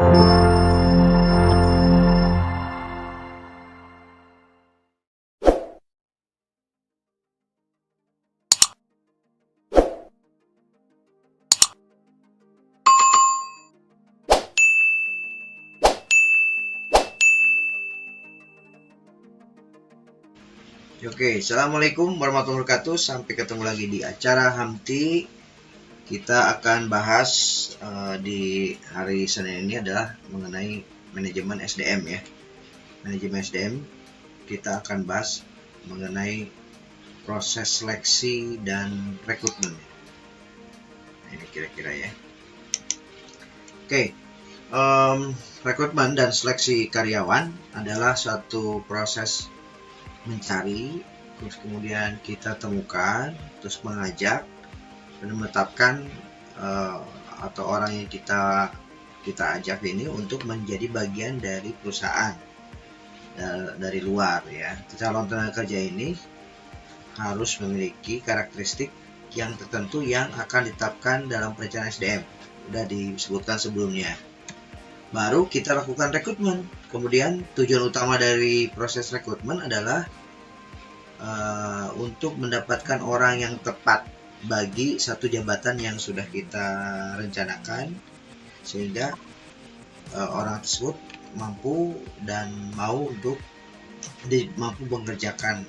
Oke, assalamualaikum warahmatullahi wabarakatuh. Sampai ketemu lagi di acara Hamti. Kita akan bahas di hari Senin ini adalah mengenai manajemen SDM ya. Manajemen SDM kita akan bahas mengenai proses seleksi dan rekrutmen. Ini kira-kira ya. Oke, rekrutmen dan seleksi karyawan adalah suatu proses mencari, terus kemudian kita temukan, terus mengajak dan menetapkan atau orang yang kita ajak ini untuk menjadi bagian dari perusahaan dari luar ya. Calon tenaga kerja ini harus memiliki karakteristik yang tertentu yang akan ditetapkan dalam perencanaan SDM. Sudah disebutkan sebelumnya. Baru kita lakukan rekrutmen. Kemudian tujuan utama dari proses rekrutmen adalah untuk mendapatkan orang yang tepat bagi satu jabatan yang sudah kita rencanakan, sehingga orang tersebut mampu dan mau untuk mampu mengerjakan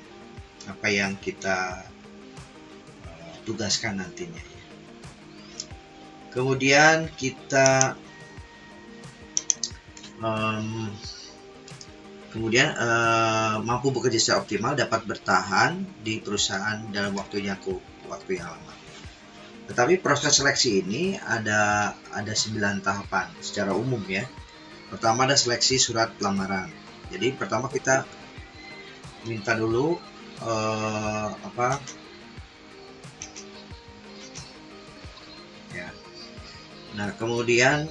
apa yang kita tugaskan nantinya. Kemudian kita mampu bekerja secara optimal, dapat bertahan di perusahaan dalam waktu yang lama. Tetapi proses seleksi ini ada 9 tahapan secara umum ya. Pertama ada seleksi surat lamaran. Jadi pertama kita minta dulu Nah, kemudian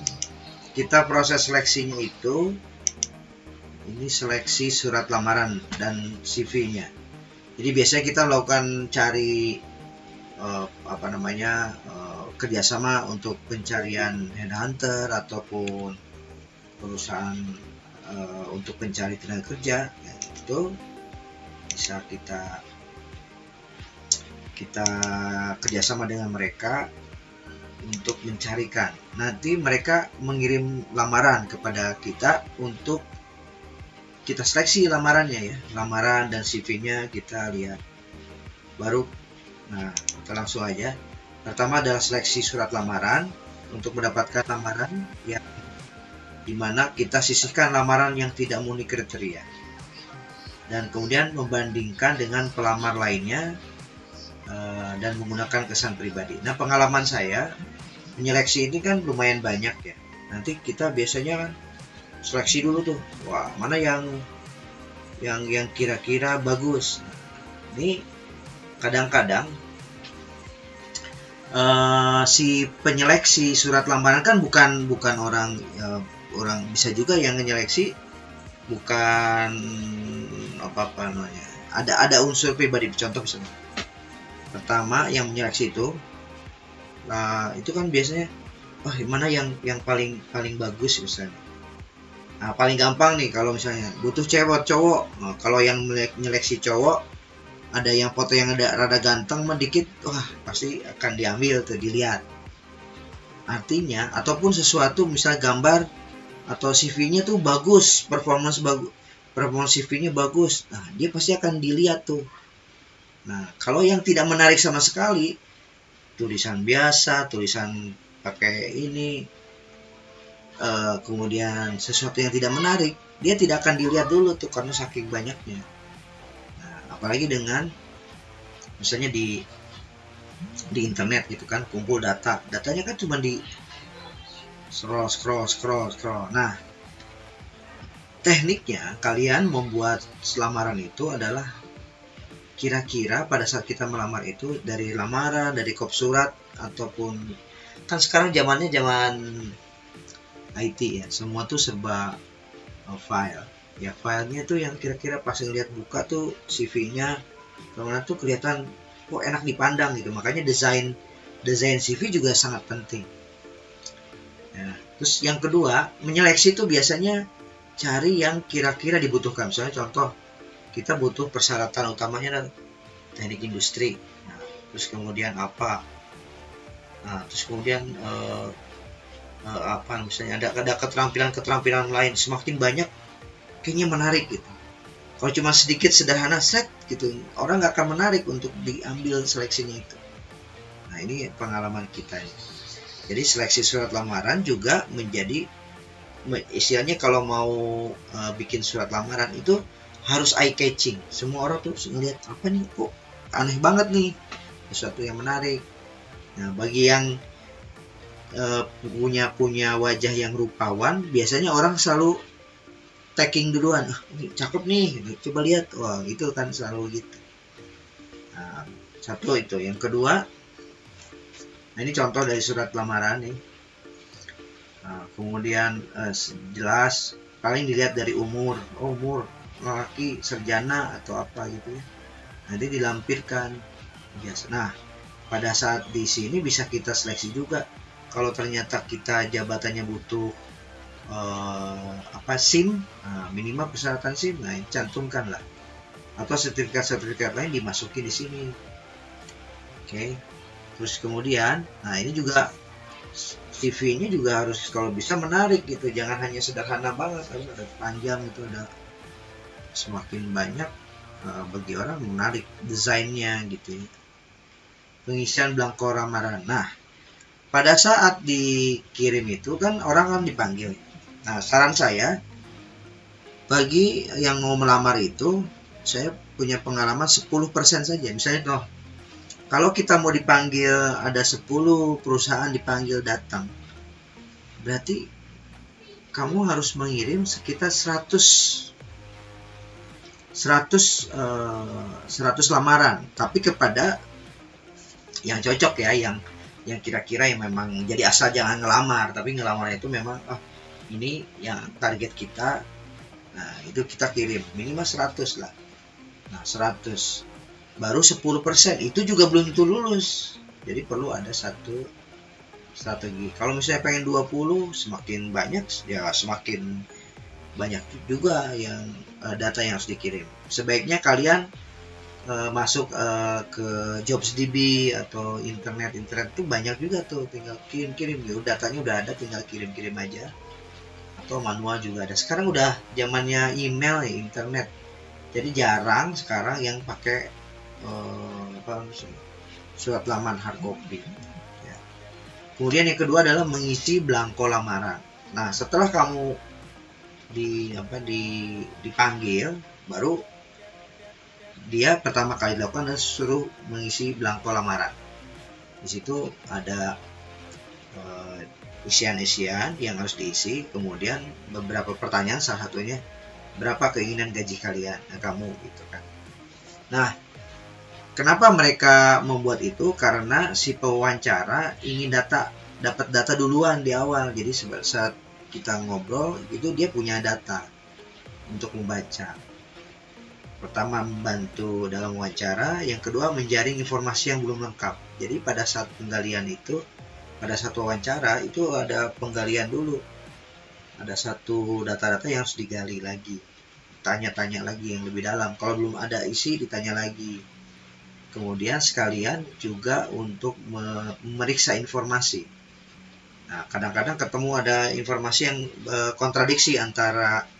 kita proses seleksinya itu ini seleksi surat lamaran dan CV-nya. Jadi biasanya kita melakukan cari kerjasama untuk pencarian headhunter ataupun perusahaan untuk pencari tenaga kerja. Ya, itu bisa kita kerjasama dengan mereka untuk mencarikan. Nanti mereka mengirim lamaran kepada kita untuk kita seleksi lamarannya ya. Lamaran dan CV-nya kita lihat. Kita langsung aja. Pertama adalah seleksi surat lamaran. Untuk mendapatkan lamaran yang dimana kita sisihkan lamaran yang tidak memenuhi kriteria. Dan kemudian membandingkan dengan pelamar lainnya dan menggunakan kesan pribadi. Nah, pengalaman saya menyeleksi ini kan lumayan banyak ya. Nanti kita biasanya kan seleksi dulu tuh. Wah, mana yang kira-kira bagus. Ini kadang-kadang si penyeleksi surat lamaran kan bukan orang bisa juga yang menyeleksi bukan apa namanya. Ada unsur pribadi. Contoh misalnya. Pertama yang menyeleksi itu kan biasanya mana yang paling bagus misalnya. Nah, paling gampang nih kalau misalnya butuh cowok. Nah, kalau yang menyeleksi cowok ada yang foto yang rada ganteng dikit, pasti akan diambil tuh, dilihat. Artinya ataupun sesuatu misalnya gambar atau CV-nya tuh bagus, performance CV-nya bagus. Nah, dia pasti akan dilihat tuh. Nah, kalau yang tidak menarik sama sekali, tulisan biasa, tulisan pakai ini, kemudian sesuatu yang tidak menarik, dia tidak akan dilihat dulu tuh karena saking banyaknya. Nah, apalagi dengan misalnya di internet gitu kan, kumpul datanya kan cuma di scroll. Nah, tekniknya kalian membuat lamaran itu adalah kira-kira pada saat kita melamar itu dari lamaran, dari kop surat ataupun kan sekarang zamannya zaman IT ya, semua tuh serba file. Ya filenya tuh yang kira-kira pas ngeliat buka tuh CV-nya, karena tuh kelihatan kok enak dipandang gitu. Makanya desain CV juga sangat penting. Ya. Terus yang kedua, menyeleksi itu biasanya cari yang kira-kira dibutuhkan. Misalnya contoh, kita butuh persyaratan utamanya adalah teknik industri. Nah, terus kemudian apa? Nah, terus kemudian apa misalnya ada keterampilan-keterampilan lain, semakin banyak kayaknya menarik gitu. Kalau cuma sedikit sederhana set gitu, orang nggak akan menarik untuk diambil seleksinya itu. Nah, ini pengalaman kita. Jadi seleksi surat lamaran juga menjadi istilahnya kalau mau bikin surat lamaran itu harus eye catching. Semua orang tuh ngelihat apa nih, kok aneh banget nih, sesuatu yang menarik. Nah, bagi yang punya wajah yang rupawan, biasanya orang selalu tagging duluan, ini cakep nih, coba lihat, wah itu kan selalu gitu. Nah, satu itu. Yang kedua, nah ini contoh dari surat lamaran nih. Nah, kemudian jelas paling dilihat dari umur, umur laki sarjana atau apa gitu ya. Nanti dilampirkan biasa. Nah, pada saat di sini bisa kita seleksi juga. Kalau ternyata kita jabatannya butuh SIM, minimal persyaratan SIM, nah cantumkan lah. Atau sertifikat lain dimasuki di sini. Oke. Terus kemudian, nah ini juga CV-nya juga harus kalau bisa menarik gitu, jangan hanya sederhana banget, harus ada panjang itu, ada semakin banyak bagi orang menarik desainnya gitu ya. Pengisian belangko lamaran. Nah, pada saat dikirim itu kan orang kan dipanggil. Nah, saran saya bagi yang mau melamar itu, saya punya pengalaman 10% saja. Misalnya toh, kalau kita mau dipanggil ada 10 perusahaan dipanggil datang, berarti kamu harus mengirim sekitar 100 lamaran, tapi kepada yang cocok ya, yang kira-kira yang memang jadi asal jangan ngelamar, tapi ngelamar itu memang ini yang target kita. Nah, itu kita kirim minimal 100 lah. Nah, 100 baru 10%, itu juga belum tentu lulus. Jadi perlu ada satu strategi. Kalau misalnya pengen 20, semakin banyak ya semakin banyak juga yang data yang harus dikirim. Sebaiknya kalian masuk ke JobsDB atau internet itu banyak juga tuh, tinggal kirim ya, datanya udah ada, tinggal kirim aja, atau manual juga ada. Sekarang udah zamannya email ya, internet, jadi jarang sekarang yang pakai surat lamaran hard copy ya. Kemudian yang kedua adalah mengisi belangko lamaran. Nah, setelah kamu dipanggil, baru dia pertama kali dilakukan adalah suruh mengisi belangko lamaran. Di situ ada isian-isian yang harus diisi, kemudian beberapa pertanyaan, salah satunya berapa keinginan gaji kalian, kamu gitu kan. Nah, kenapa mereka membuat itu? Karena si pewawancara ingin dapat data duluan di awal. Jadi saat kita ngobrol itu dia punya data untuk membaca. Pertama, membantu dalam wawancara, yang kedua menjaring informasi yang belum lengkap. Jadi pada saat penggalian itu, pada saat wawancara itu ada penggalian dulu, ada satu data-data yang harus digali lagi, tanya-tanya lagi yang lebih dalam. Kalau belum ada isi, ditanya lagi. Kemudian sekalian juga untuk memeriksa informasi. Nah, kadang-kadang ketemu ada informasi yang kontradiksi antara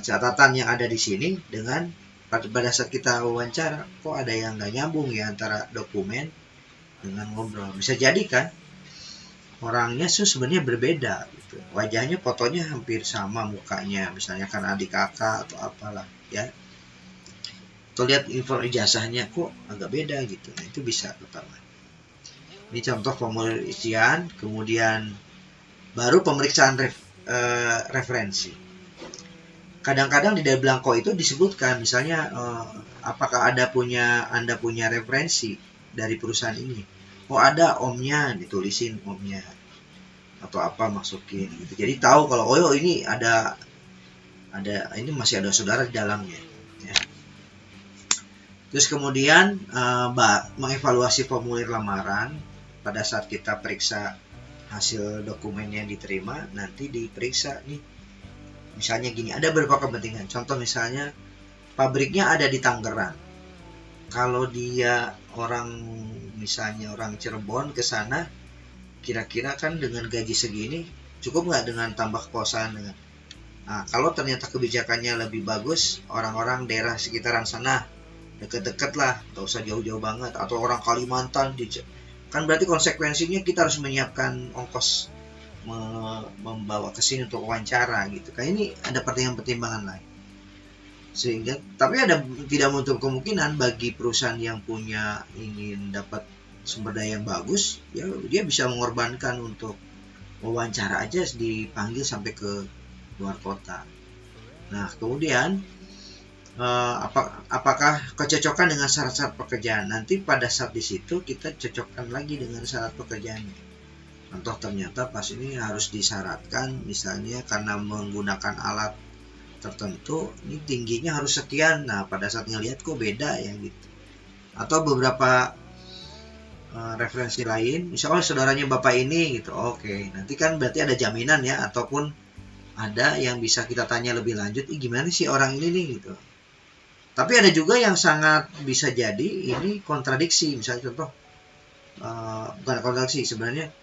catatan yang ada di sini dengan pada saat kita wawancara, kok ada yang nggak nyambung ya antara dokumen dengan ngobrol. Bisa jadi kan orangnya sebenarnya berbeda gitu. Wajahnya, fotonya hampir sama mukanya, misalnya kan adik kakak atau apalah ya. Atau lihat info ijazahnya kok agak beda gitu. Nah, itu bisa ketahuan. Ini contoh formulir isian, kemudian baru pemeriksaan referensi. Kadang-kadang di dalam belangko itu disebutkan misalnya apakah Anda punya referensi dari perusahaan ini. Oh ada, omnya, ditulisin omnya atau apa, masukin gitu. Jadi tahu kalau ini ada ini masih ada saudara di dalamnya ya. Terus kemudian mengevaluasi formulir lamaran pada saat kita periksa hasil dokumen yang diterima nanti diperiksa nih. Misalnya gini, ada beberapa kepentingan. Contoh misalnya pabriknya ada di Tangerang. Kalau dia misalnya orang Cirebon ke sana, kira-kira kan dengan gaji segini cukup nggak dengan tambah kosan dengan. Nah, kalau ternyata kebijakannya lebih bagus, orang-orang daerah sekitaran sana deket-deket lah, nggak usah jauh-jauh banget, atau orang Kalimantan kan berarti konsekuensinya kita harus menyiapkan ongkos membawa ke sini untuk wawancara gitu kan. Ini ada pertimbangan lain, sehingga tapi tidak menutup kemungkinan bagi perusahaan yang ingin dapat sumber daya yang bagus, ya dia bisa mengorbankan untuk wawancara aja dipanggil sampai ke luar kota. Nah, kemudian apakah kecocokan dengan syarat-syarat pekerjaan, nanti pada saat di situ kita cocokkan lagi dengan syarat pekerjaannya. Contoh, ternyata pas ini harus disyaratkan misalnya karena menggunakan alat tertentu ini tingginya harus sekian. Nah, pada saat ngelihat kok beda ya gitu. Atau beberapa referensi lain, misalnya saudaranya bapak ini gitu. Oke, nanti kan berarti ada jaminan ya, ataupun ada yang bisa kita tanya lebih lanjut, gimana sih orang ini nih gitu. Tapi ada juga yang sangat bisa jadi ini kontradiksi. Misalnya contoh, bukan kontradiksi sebenarnya,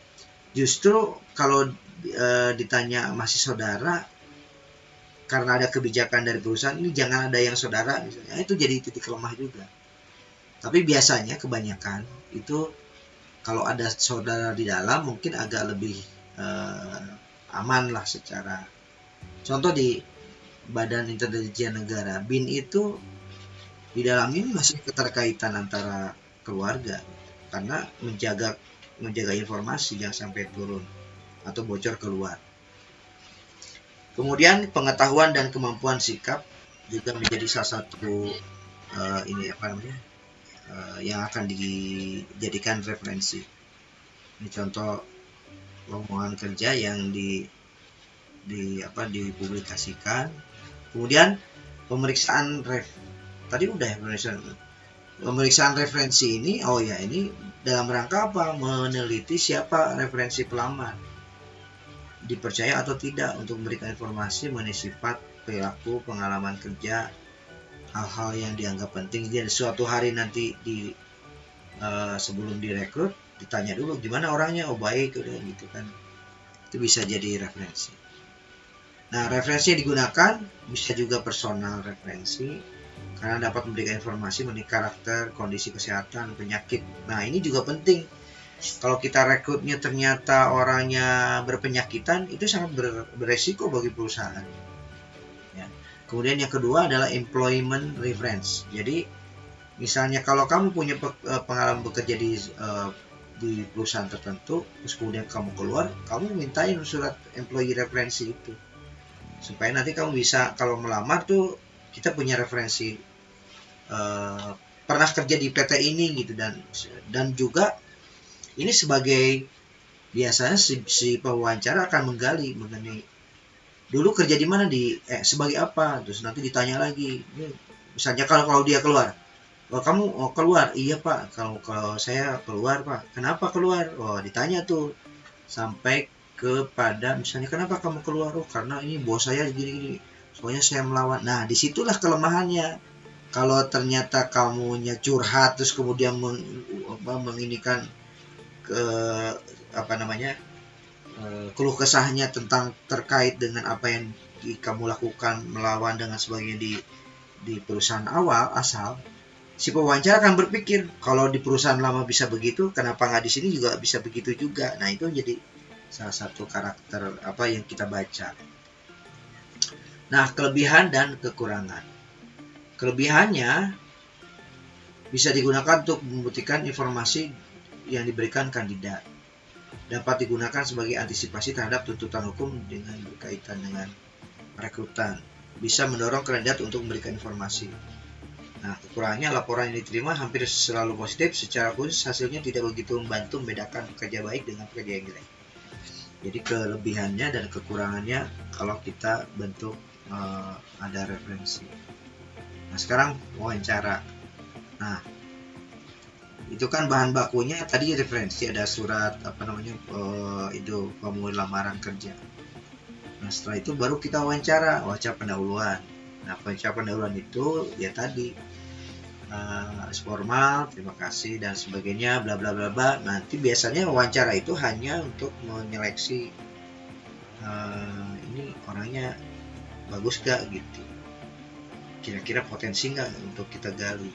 justru kalau ditanya masih saudara, karena ada kebijakan dari perusahaan ini jangan ada yang saudara misalnya, itu jadi titik lemah juga. Tapi biasanya kebanyakan itu kalau ada saudara di dalam mungkin agak lebih aman lah secara. Contoh di Badan Intelijen Negara, BIN itu di dalam ini masih keterkaitan antara keluarga karena menjaga informasi jangan sampai turun atau bocor keluar. Kemudian pengetahuan dan kemampuan sikap juga menjadi salah satu yang akan dijadikan referensi. Ini contoh lowongan kerja yang dipublikasikan. Kemudian pemeriksaan tadi udah ya, pemeriksaan referensi ini. Oh ya, ini dalam rangka apa? Meneliti siapa referensi pelamar, dipercaya atau tidak untuk memberikan informasi mengenai sifat, perilaku, pengalaman kerja, hal-hal yang dianggap penting. Jadi suatu hari nanti sebelum direkrut ditanya dulu gimana orangnya, oh baik udah gitu kan. Itu bisa jadi referensi. Nah, referensi yang digunakan bisa juga personal referensi karena dapat memberikan informasi mengenai karakter, kondisi kesehatan, penyakit. Nah, ini juga penting. Kalau kita rekrutnya ternyata orangnya berpenyakitan, itu sangat beresiko bagi perusahaan. Ya. Kemudian yang kedua adalah employment reference. Jadi misalnya kalau kamu punya pengalaman bekerja di perusahaan tertentu, terus kemudian kamu keluar, kamu mintain surat employee referensi itu, supaya nanti kamu bisa kalau melamar tuh kita punya referensi pernah kerja di PT ini gitu, dan juga ini sebagai biasanya si pewawancara akan menggali mengenai dulu kerja di mana sebagai apa, terus nanti ditanya lagi. Misalnya kalau dia keluar, kamu keluar, iya pak, kalau saya keluar pak, kenapa keluar, ditanya tuh sampai kepada misalnya kenapa kamu keluar, karena ini bos saya gini-gini, soalnya saya melawan. Nah, disitulah kelemahannya. Kalau ternyata kamunya curhat terus kemudian menginikan keluh kesahnya tentang terkait dengan apa yang kamu lakukan, melawan dengan sebagainya di perusahaan asal, si pewawancara akan berpikir kalau di perusahaan lama bisa begitu, kenapa nggak di sini juga bisa begitu juga. Nah, itu jadi salah satu karakter apa yang kita baca. Nah, kelebihan dan kekurangan. Kelebihannya bisa digunakan untuk membuktikan informasi yang diberikan kandidat. Dapat digunakan sebagai antisipasi terhadap tuntutan hukum dengan berkaitan dengan rekrutan. Bisa mendorong kandidat untuk memberikan informasi. Nah, kekurangannya laporan yang diterima hampir selalu positif, secara khusus hasilnya tidak begitu membantu membedakan pekerja baik dengan pekerja yang jelek. Jadi kelebihannya dan kekurangannya kalau kita bentuk ada referensi. Nah, sekarang wawancara. Nah, Itu kan bahan bakunya tadi referensi, ada surat itu formulir lamaran kerja. Nah setelah itu baru kita wawancara pendahuluan. Nah wawancara pendahuluan itu ya tadi formal, terima kasih dan sebagainya, bla bla bla bla. Nanti biasanya wawancara itu hanya untuk menyeleksi ini orangnya bagus gak gitu, kira-kira potensi nggak untuk kita gali.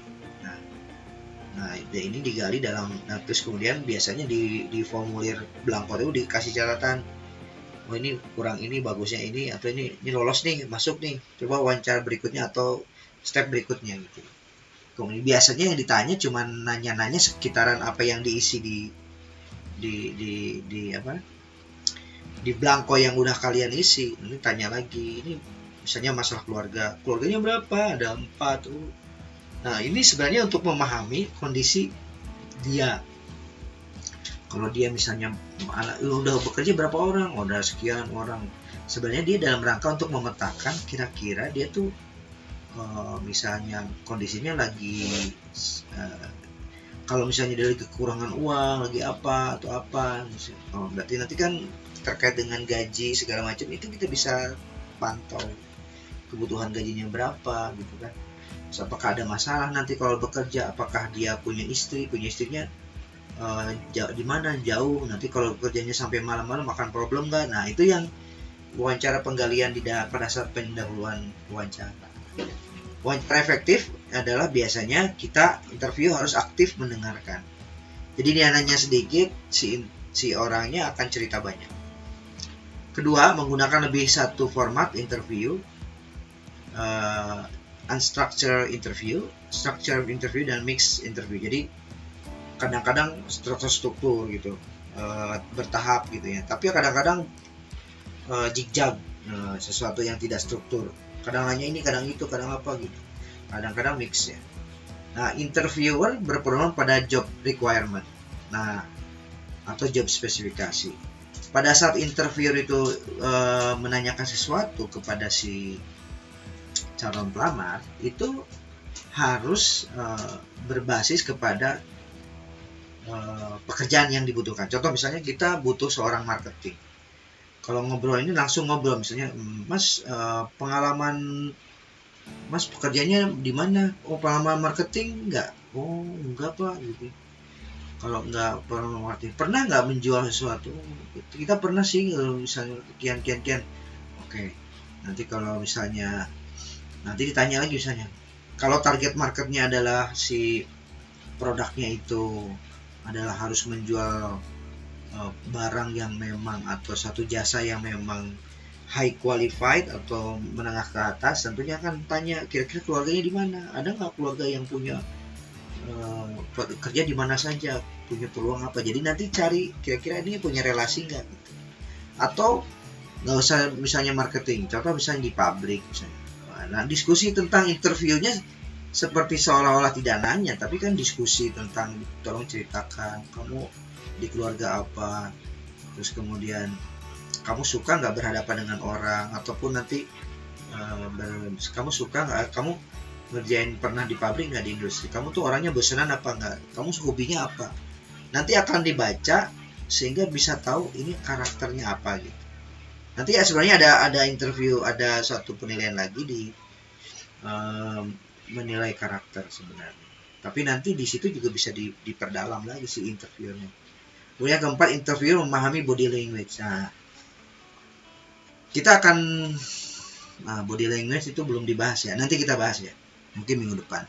Nah ini digali dalam, terus kemudian biasanya di formulir belangko itu dikasih catatan, oh ini kurang ini, bagusnya ini, atau ini lolos nih, masuk nih, coba wawancara berikutnya atau step berikutnya gitu. Kemudian biasanya yang ditanya cuma nanya-nanya sekitaran apa yang diisi di belangko yang udah kalian isi. Ini tanya lagi, ini misalnya masalah keluarganya berapa, ada 4 tuh. Nah ini sebenarnya untuk memahami kondisi dia. Kalau dia misalnya udah bekerja berapa orang, udah sekian orang, sebenarnya dia dalam rangka untuk memetakan kira-kira dia tuh misalnya kondisinya lagi kalau misalnya dia lagi kekurangan uang, lagi apa atau apa, berarti nanti kan terkait dengan gaji segala macam itu kita bisa pantau kebutuhan gajinya berapa gitu kan. Terus apakah ada masalah nanti kalau bekerja, apakah dia punya istrinya di mana jauh, nanti kalau kerjanya sampai malam-malam makan problem nggak. Nah itu yang wawancara penggalian pada saat pendahuluan wawancara. Wawancara efektif adalah biasanya kita interview harus aktif mendengarkan. Jadi dia nanya sedikit, si orangnya akan cerita banyak. Kedua, menggunakan lebih satu format interview, unstructured interview, structured interview, dan mixed interview. Jadi kadang-kadang struktur gitu, bertahap gitu ya. Tapi kadang-kadang zigzag, sesuatu yang tidak struktur. Kadang nanya ini, kadang itu, kadang apa gitu. Kadang-kadang mix ya. Nah, interviewer berpedoman pada job requirement. Nah, atau job spesifikasi. Pada saat interviewer itu menanyakan sesuatu kepada si calon pelamar, itu harus berbasis kepada pekerjaan yang dibutuhkan. Contoh misalnya kita butuh seorang marketing. Kalau ngobrol ini langsung ngobrol, misalnya, Mas, pengalaman Mas pekerjaannya di mana? Oh, pengalaman marketing enggak? Oh, enggak Pak, gitu. Kalau enggak pengalaman marketing, pernah enggak menjual sesuatu? Kita pernah sih, misalnya kian. Oke. Nanti kalau misalnya nanti ditanya lagi misalnya, kalau target marketnya adalah si produknya itu adalah harus menjual barang yang memang atau satu jasa yang memang high qualified atau menengah ke atas, tentunya akan tanya kira-kira keluarganya di mana, ada nggak keluarga yang punya kerja di mana saja, punya peluang apa. Jadi nanti cari kira-kira ini punya relasi nggak gitu. Atau nggak usah misalnya marketing, contoh misalnya di pabrik misalnya. Nah diskusi tentang interviewnya seperti seolah-olah tidak nanya, tapi kan diskusi tentang tolong ceritakan kamu di keluarga apa, terus kemudian kamu suka nggak berhadapan dengan orang, ataupun nanti kamu suka nggak, kamu ngerjain pernah di pabrik nggak, di industri, kamu tuh orangnya bosanan apa nggak, kamu hobinya apa. Nanti akan dibaca sehingga bisa tahu ini karakternya apa gitu. Nanti ya sebenarnya ada interview, ada suatu penilaian lagi di menilai karakter sebenarnya. Tapi nanti di situ juga bisa diperdalam lagi si interviewnya. Kemudian keempat, interview memahami body language. Nah, kita akan body language itu belum dibahas ya. Nanti kita bahas ya. Mungkin minggu depan.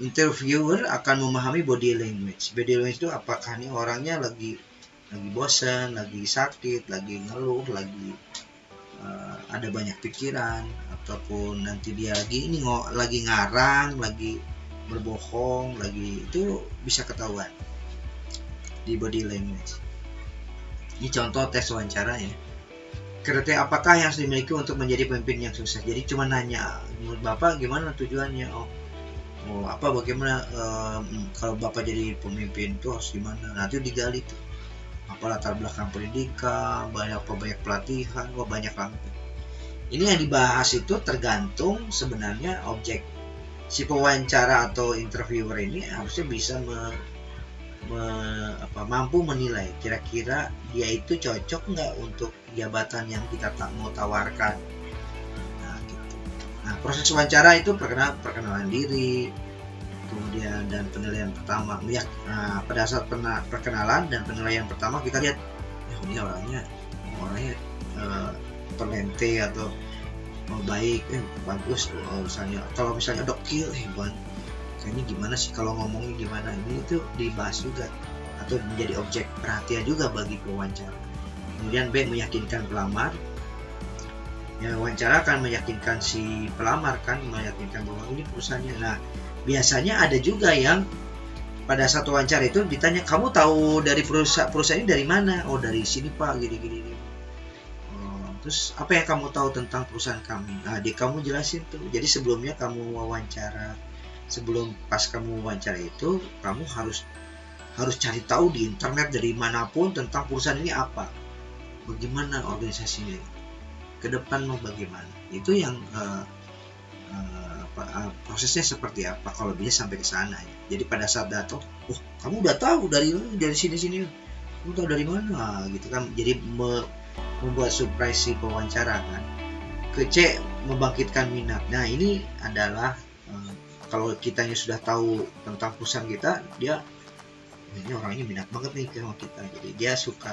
Interviewer akan memahami body language. Body language itu apakah nih orangnya lagi bosan, lagi sakit, lagi ngeluh, lagi ada banyak pikiran, ataupun nanti dia lagi ngarang, lagi berbohong, lagi, itu bisa ketahuan di body language. Ini contoh tes wawancara ya. Kriteria apakah yang harus dimiliki untuk menjadi pemimpin yang sukses? Jadi cuma nanya, menurut Bapak gimana tujuannya? Bagaimana kalau Bapak jadi pemimpin itu harus gimana? Nanti digali tuh. Apa latar belakang pendidikan, banyak pelatihan, banyak banget. Ini yang dibahas itu tergantung sebenarnya objek. Si pewawancara atau interviewer ini harusnya bisa mampu menilai kira-kira dia itu cocok nggak untuk jabatan yang kita mau tawarkan. Nah, gitu. Nah, proses wawancara itu perkenalan diri, kemudian dan penilaian pertama. Pada saat perkenalan dan penilaian pertama kita lihat, ini orangnya talente atau baik, bagus. Kalau misalnya dokil, kayaknya gimana sih kalau ngomongnya gimana, ini itu dibahas juga atau menjadi objek perhatian juga bagi pewawancara. Kemudian B, meyakinkan pelamar. Ya, wawancara akan meyakinkan si pelamar, kan meyakinkan bahwa ini perusahaannya. Nah, biasanya ada juga yang pada saat wawancara itu ditanya, kamu tahu dari perusahaan ini dari mana? Oh, dari sini Pak, gini. Terus apa yang kamu tahu tentang perusahaan kami? Nah, kamu jelasin tuh. Jadi sebelumnya kamu wawancara, pas kamu wawancara itu, kamu harus cari tahu di internet dari manapun tentang perusahaan ini apa, bagaimana organisasinya, ke depan mau bagaimana. Itu yang prosesnya seperti apa, kalau bisa sampai ke sana ya. Jadi pada saat datang, kamu udah tahu dari sini, kamu tahu dari mana gitu kan. Jadi membuat surprise si pewawancara kan. Ke C, membangkitkan minat. Nah, ini adalah kalau kitanya sudah tahu tentang perusahaan kita, ini orangnya minat banget nih sama kita, jadi dia suka.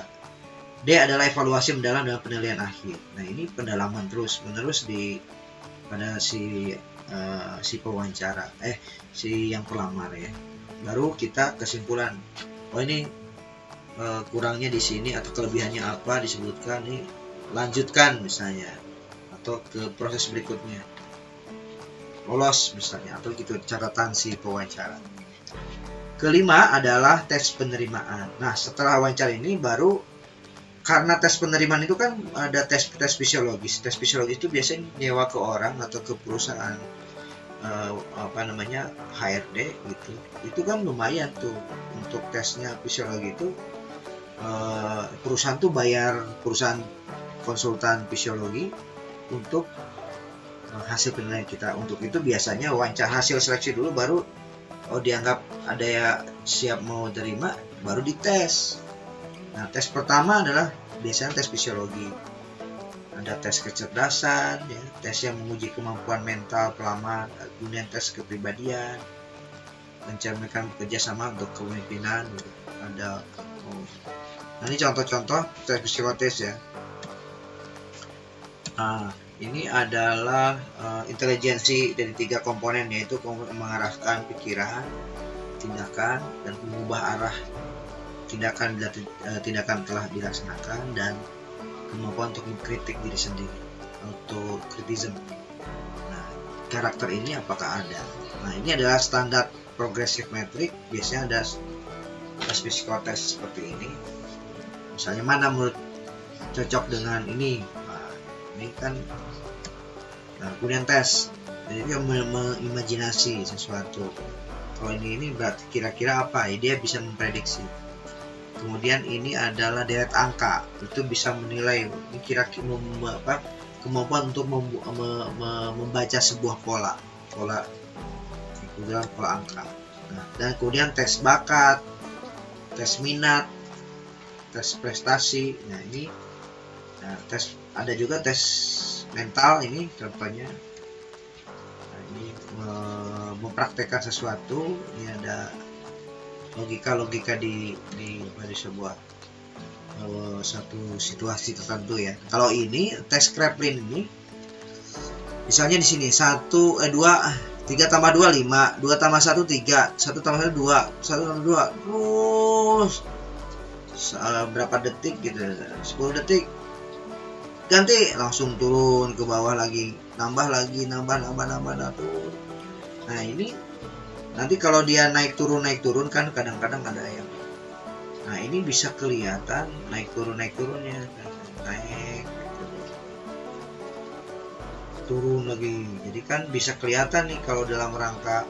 D adalah evaluasi mendalam dalam penilaian akhir. Nah, ini pendalaman terus menerus pada si pewawancara, si yang pelamar ya. Baru kita kesimpulan, ini kurangnya di sini atau kelebihannya apa disebutkan nih, lanjutkan misalnya, atau ke proses berikutnya, lolos misalnya, atau gitu catatan si pewawancara. Kelima adalah tes penerimaan. Nah, setelah wawancara ini baru, karena tes penerimaan itu kan ada tes fisiologis. Tes fisiologis itu biasanya nyewa ke orang atau ke perusahaan HRD gitu. Itu kan lumayan tuh untuk tesnya fisiologi itu. Perusahaan tuh bayar perusahaan konsultan fisiologi untuk hasil penilaian kita. Untuk itu biasanya wawancara, hasil seleksi dulu, baru dianggap ada ya siap mau terima, baru dites. Nah, tes pertama adalah biasanya tes fisiologi. Ada tes kecerdasan, ya, tes yang menguji kemampuan mental pelamar, kemudian tes kepribadian, mencerminkan kerjasama untuk kepemimpinan. Ada Nah, ini contoh-contoh tes psikotes ya. Nah, ini adalah intelijensi dari 3 komponen, yaitu mengarahkan pikiran, tindakan, dan mengubah arah tindakan bila tindakan telah dilaksanakan, dan kemampuan untuk mengkritik diri sendiri, autokritism. Nah, karakter ini apakah ada? Nah, ini adalah standar progressive metric. Biasanya ada tes psikotes seperti ini. Misalnya, mana menurut cocok dengan ini? Nah, ini kan kemudian tes. Jadi dia mengimajinasi sesuatu. Kalau ini berarti kira-kira apa? Dia bisa memprediksi. Kemudian ini adalah deret angka. Itu bisa menilai ini kira-kira kemampuan untuk membaca sebuah pola dalam pola angka. Nah, dan kemudian tes bakat, tes minat, tes prestasi. Nah, ini tes, ada juga tes mental ini contohnya. Nah, ini mempraktekkan sesuatu. Ini ada logika di sebuah satu situasi tertentu ya. Kalau ini tes Kraepelin ini, misalnya di sini 3 tambah 2 5, 2 tambah 1 3, 1 tambah 1 2, 1 tambah 2, terus berapa detik gitu, 10 detik ganti, langsung turun ke bawah lagi, nambah lagi, nambah turun. Nah, ini nanti kalau dia naik turun kan kadang-kadang ada yang, nah ini bisa kelihatan naik turunnya, naik turun lagi. Jadi kan bisa kelihatan nih kalau dalam rangka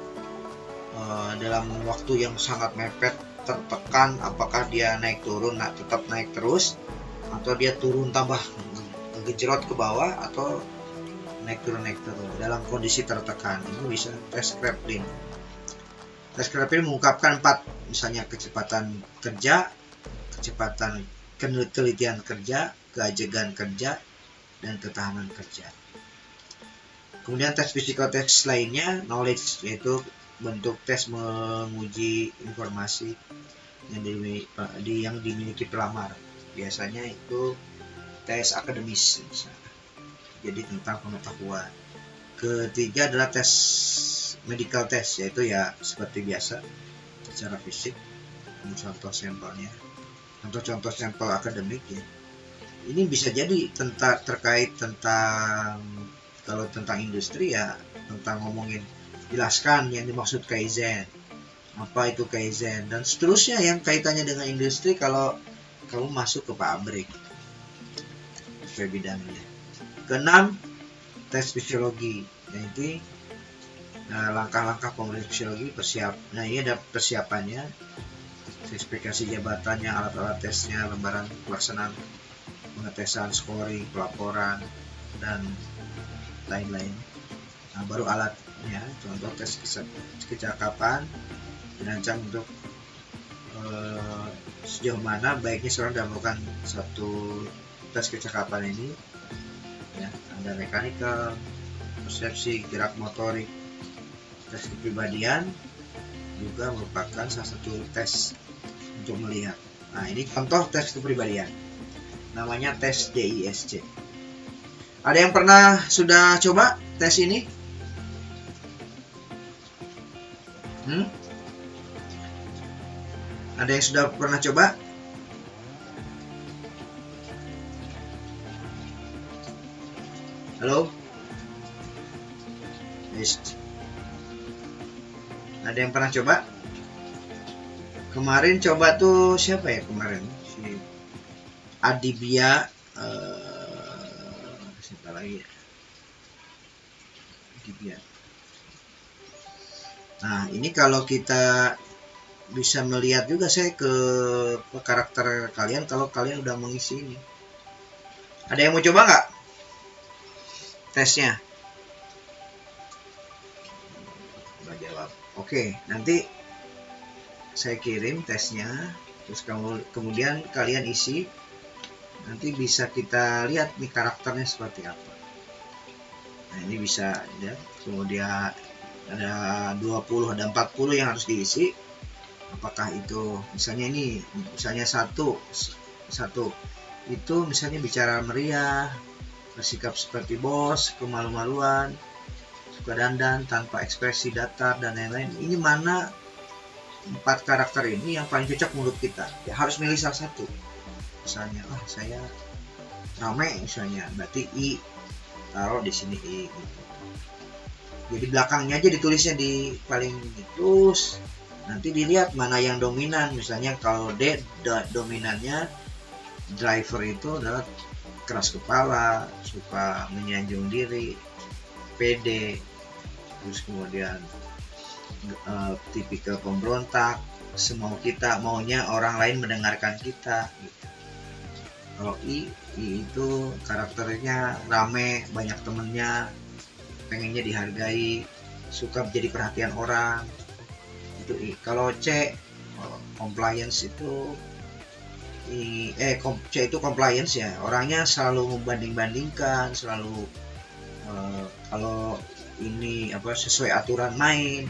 dalam waktu yang sangat mepet, tertekan, apakah dia naik turun, tetap naik terus, atau dia turun tambah gejrot ke bawah, atau naik turun dalam kondisi tertekan. Ini bisa tes Kraepelin. Tes keterampilan mengungkapkan 4, misalnya kecepatan kerja, kecepatan ketelitian kerja, keajegan kerja, dan ketahanan kerja. Kemudian tes physical test lainnya, knowledge, yaitu bentuk tes menguji informasi yang dimiliki pelamar. Biasanya itu tes akademis, misalnya. Jadi tentang pengetahuan. Ketiga adalah tes medical test, yaitu ya seperti biasa secara fisik. Contoh sampelnya, contoh sampel akademik ya. Ini bisa jadi terkait tentang, kalau tentang industri ya tentang ngomongin, jelaskan yang dimaksud kaizen, apa itu kaizen, dan seterusnya yang kaitannya dengan industri kalau kamu masuk ke pabrik sesuai bidangnya. Keenam, tes fisiologi, yaitu langkah-langkah pemeriksaan fisiologi, nah ini ada persiapannya, spesifikasi jabatannya, alat-alat tesnya, lembaran pelaksanaan pengetesan, scoring, pelaporan, dan lain-lain. Nah, baru alatnya, contoh tes kecakapan, dirancang untuk sejauh mana baiknya seorang dalam melakukan satu tes kecakapan ini. Ya, ada mekanikal, persepsi, gerak motorik. Tes kepribadian juga merupakan salah satu tes untuk melihat. Nah, ini contoh tes kepribadian. Namanya tes DISC. Ada yang pernah sudah coba tes ini? Ada yang sudah pernah coba? Halo? Yes. Ada yang pernah coba? Kemarin coba tuh siapa ya kemarin? Si Adibia, siapa lagi ya? Adibia. Nah, ini kalau kita bisa melihat juga saya ke karakter kalian kalau kalian udah mengisi ini. Ada yang mau coba nggak tesnya? Nggak jawab. Oke, nanti saya kirim tesnya, terus kemudian kalian isi. Nanti bisa kita lihat nih karakternya seperti apa. Nah, ini bisa ya. Kemudian ada 20, ada 40 yang harus diisi. Apakah itu misalnya ini, misalnya satu itu misalnya bicara meriah, bersikap seperti bos, kemalu-maluan, suka dandan, tanpa ekspresi, datar, dan lain-lain. Ini mana 4 karakter ini yang paling cocok menurut kita? Ya harus milih salah satu. Misalnya, saya rame misalnya, berarti I, taruh di sini I. Gitu. Jadi belakangnya aja ditulisnya di paling itu. Nanti dilihat mana yang dominan. Misalnya kalau D, dominannya driver itu adalah keras kepala, suka menyanjung diri, pede, terus kemudian tipikal pemberontak, maunya orang lain mendengarkan kita gitu. Kalau I itu karakternya rame, banyak temennya, pengennya dihargai, suka menjadi perhatian orang. Kalau C, compliance itu C itu compliance ya, orangnya selalu membanding-bandingkan, selalu kalau ini sesuai aturan main.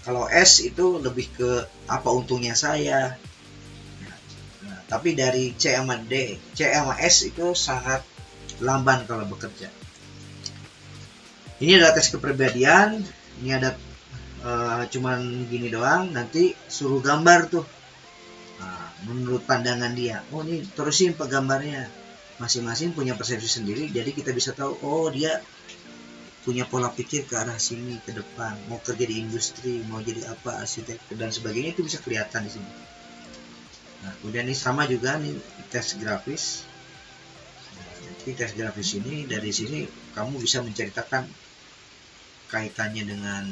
Kalau S itu lebih ke apa untungnya saya. Nah, tapi dari C sama S itu sangat lamban kalau bekerja. Ini adalah tes kepribadian. Ini ada cuman gini doang, nanti suruh gambar tuh. Nah, menurut pandangan dia, ini terusin gambarnya. Masing-masing punya persepsi sendiri, jadi kita bisa tahu, dia punya pola pikir ke arah sini ke depan, mau kerja di industri, mau jadi apa, arsitek dan sebagainya, itu bisa kelihatan di sini. Nah, kemudian ini sama juga nih tes grafis. Nah, tes grafis ini dari sini kamu bisa menceritakan kaitannya dengan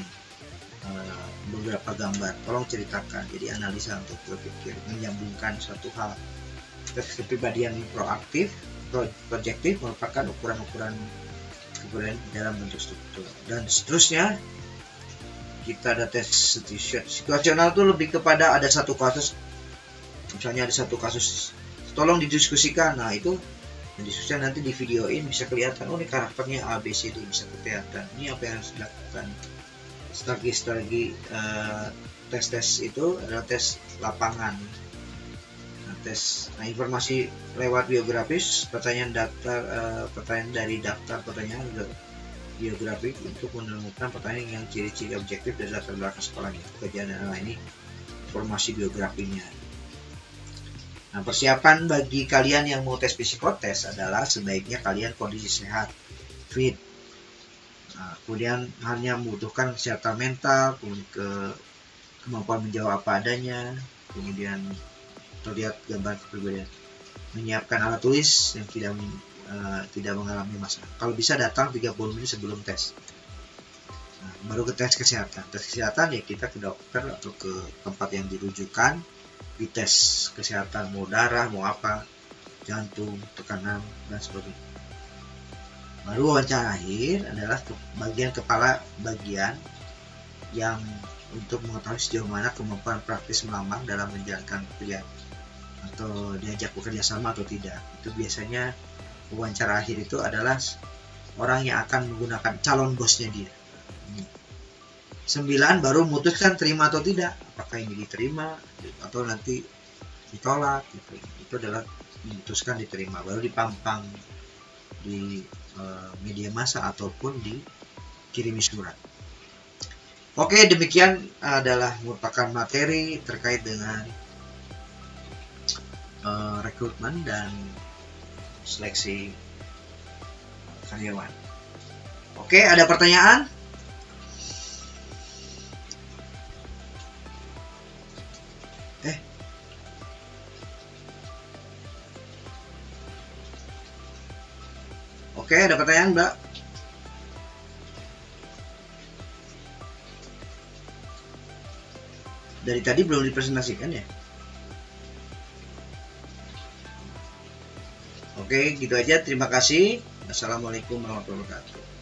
beberapa gambar. Tolong ceritakan. Jadi analisa untuk berpikir, menyambungkan suatu hal. Tes kepribadian proaktif, projektif merupakan ukuran-ukuran kepribadian dalam bentuk struktur dan seterusnya. kita ada tes situasional tuh lebih kepada ada satu kasus, misalnya ada satu kasus, tolong didiskusikan. Nah itu didiskusikan, nanti di videoin bisa kelihatan, oh ini karakternya A B C D, bisa kelihatan ini apa yang harus dilakukan. Strategi tes itu adalah tes lapangan. Nah, informasi lewat biografis, pertanyaan dari daftar pertanyaan biografi untuk menemukan pertanyaan yang ciri-ciri objektif dari latar belakang sekolahnya, pekerjaan dan lain. Ini informasi biografinya. Nah, persiapan bagi kalian yang mau tes psikotes adalah sebaiknya kalian kondisi sehat, fit. Nah, kemudian hanya membutuhkan kesehatan mental, kemampuan menjawab apa adanya, kemudian terlihat gambar kepribadian, menyiapkan alat tulis yang tidak mengalami masalah. Kalau bisa datang 30 menit sebelum tes. Nah, baru ke tes kesehatan. Tes kesehatan ya kita ke dokter atau ke tempat yang dirujukan, dites kesehatan, mau darah, mau apa, jantung, tekanan dan sebagainya. Baru wawancara akhir adalah bagian kepala bagian yang untuk mengetahui sejauh mana kemampuan praktis melamar dalam menjalankan pekerjaan atau diajak bekerja sama atau tidak. Itu biasanya wawancara akhir itu adalah orang yang akan menggunakan calon bosnya dia. 9 baru memutuskan terima atau tidak, apakah ini diterima atau nanti ditolak gitu. Itu adalah memutuskan diterima, baru dipampang di media massa ataupun dikirimi surat. Oke, demikian adalah merupakan materi terkait dengan rekrutmen dan seleksi karyawan. Oke, ada pertanyaan? Oke, ada pertanyaan, Mbak? Dari tadi belum dipresentasikan ya? Oke, gitu aja. Terima kasih. Assalamualaikum warahmatullahi wabarakatuh.